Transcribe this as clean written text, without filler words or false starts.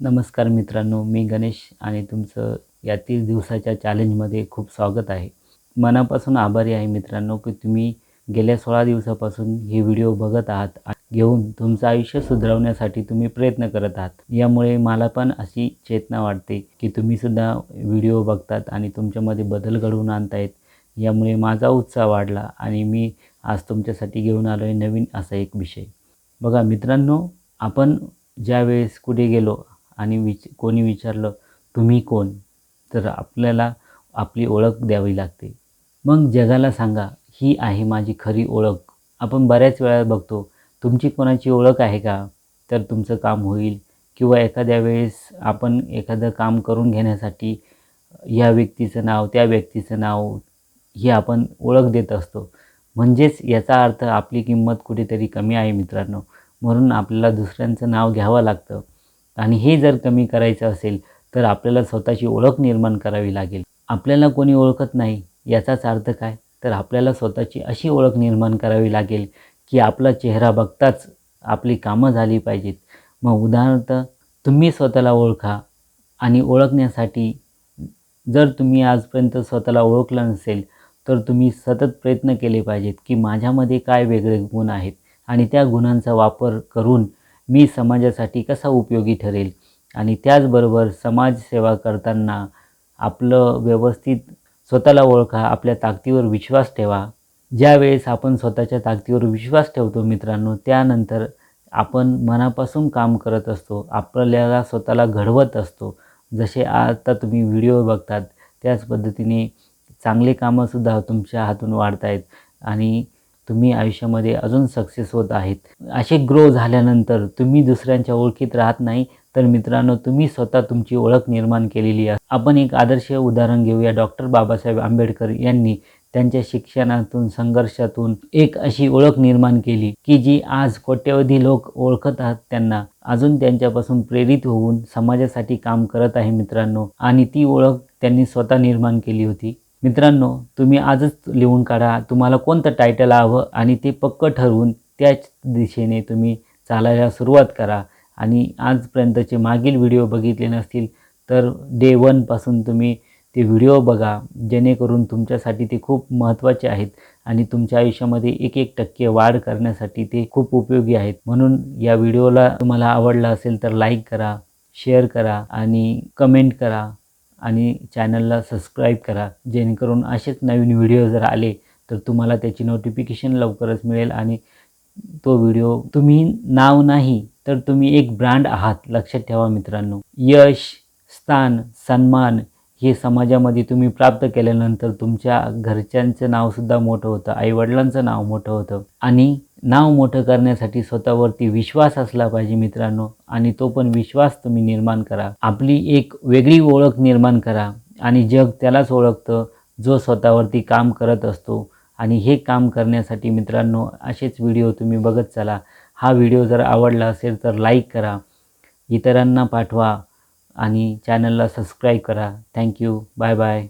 नमस्कार मित्रांनो, मी गणेश आणि तुमचं या 30 दिवसाच्या चॅलेंजमध्ये खूप स्वागत आहे. मनापासून आभारी आहे मित्रांनो, की तुम्ही गेल्या 16 दिवसापासून हे व्हिडिओ बघत आहात घेऊन तुमचं आयुष्य सुधारवण्यासाठी तुम्ही प्रयत्न करत आहात. यामुळे मला पण अशी चेतना वाटते, की तुम्हीसुद्धा व्हिडिओ बघतात आणि तुमच्यामध्ये बदल घडवून आणतायत. यामुळे माझा उत्साह वाढला आणि मी आज तुमच्यासाठी घेऊन आलो आहे नवीन असा एक विषय. बघा मित्रांनो, आपण ज्यावेळेस कुठे गेलो आणि कोणी विचारलं, "तुम्ही कोण?" तर आपल्याला आपली ओळख द्यावी लागते. मग जगाला सांगा, "ही आहे माझी खरी ओळख." आपण बऱ्याच वेळा बघतो, तुमची कोणाची ओळख आहे का? तर तुमचं काम होईल किंवा एखाद्या वेळेस आपण एखादं काम करून घेण्यासाठी या व्यक्तीचं नाव, त्या व्यक्तीचं नाव ही आपण ओळख देत असतो. म्हणजेच याचा अर्थ आपली किंमत कुठेतरी कमी आहे मित्रांनो. म्हणून आपल्याला दुसऱ्यांचं नाव घ्यावं लागतं. आणि हे जर कमी करायचं असेल, तर आपल्याला स्वतःची ओळख निर्माण करावी लागेल. आपल्याला कोणी ओळखत नाही याचाच अर्थ काय? तर आपल्याला स्वतःची अशी ओळख निर्माण करावी लागेल, की आपला चेहरा बघताच आपली कामं झाली पाहिजेत. मग उदाहरणार्थ तुम्ही स्वतःला ओळखा आणि ओळखण्यासाठी जर तुम्ही आजपर्यंत स्वतःला ओळखलं नसेल, तर तुम्ही सतत प्रयत्न केले पाहिजेत, की माझ्यामध्ये काय वेगळे गुण आहेत आणि त्या गुणांचा वापर करून मी समाजासाठी कसा उपयोगी ठरेल आणि त्याचबरोबर समाजसेवा करताना आपलं व्यवस्थित स्वतःला ओळखा, आपल्या ताकदीवर विश्वास ठेवा. ज्यावेळेस आपण स्वतःच्या ताकदीवर विश्वास ठेवतो मित्रांनो, त्यानंतर आपण मनापासून काम करत असतो. आपल्याला स्वतःला घडवत असतो. जसे आता तुम्ही व्हिडिओ बघतात, त्याच पद्धतीने चांगले कामंसुद्धा तुमच्या हातून वाढत आहेत आणि तुम्ही आयुष्यामध्ये अजून सक्सेस होत आहेत. असे ग्रो झाल्यानंतर तुम्ही दुसऱ्यांच्या ओळखीत राहत नाही, तर मित्रांनो तुम्ही स्वतः तुमची ओळख निर्माण केलेली आहे. आपण एक आदर्श उदाहरण घेऊया. डॉक्टर बाबासाहेब आंबेडकर यांनी त्यांच्या शिक्षणातून, संघर्षातून एक अशी ओळख निर्माण केली, की जी आज कोट्यवधी लोक ओळखत आहेत त्यांना. अजून त्यांच्यापासून प्रेरित होऊन समाजासाठी काम करत आहे मित्रांनो आणि ती ओळख त्यांनी स्वतः निर्माण केली होती. मित्रांनो, तुम्ही आजच लिहून काढा, तुम्हाला कोणतं टायटल हवं आणि ते पक्कं ठरवून त्याच दिशेने तुम्ही चालायला सुरुवात करा आणि आजपर्यंतचे मागील व्हिडिओ बघितले नसतील, तर डे 1 पासून तुम्ही ते व्हिडिओ बघा, जेणेकरून तुमच्यासाठी ते खूप महत्त्वाचे आहेत आणि तुमच्या आयुष्यामध्ये 1% वाढ करण्यासाठी ते खूप उपयोगी आहेत. म्हणून या व्हिडिओला तुम्हाला आवडला असेल तर लाईक करा, शेअर करा आणि कमेंट करा आणि चॅनलला सबस्क्राईब करा. जेणेकरून असेच नवीन व्हिडिओ जर आले, तर तुम्हाला त्याची नोटिफिकेशन लवकरच मिळेल आणि तो व्हिडिओ तुम्ही नाव नाही, तर तुम्ही एक ब्रँड आहात. लक्षात ठेवा मित्रांनो. यश, स्थान, सन्मान हे समाजामध्ये तुम्ही प्राप्त केल्यानंतर तुमच्या घरच्यांचं नावसुद्धा मोठं होतं, आईवडिलांचं नाव मोठं होतं आणि नाव मोठं करण्यासाठी स्वतःवरती विश्वास असला पाहिजे मित्रांनो आणि तो पण विश्वास तुम्ही निर्माण करा. आपली एक वेगळी ओळख निर्माण करा आणि जग त्यालाच ओळखतं जो स्वतःवरती काम करत असतो आणि हे काम करण्यासाठी मित्रांनो असेच व्हिडिओ तुम्ही बघत चला. हा व्हिडिओ जर आवडला असेल तर लाईक करा, इतरांना पाठवा आणि चॅनलला सबस्क्राईब करा. थँक्यू. Bye bye.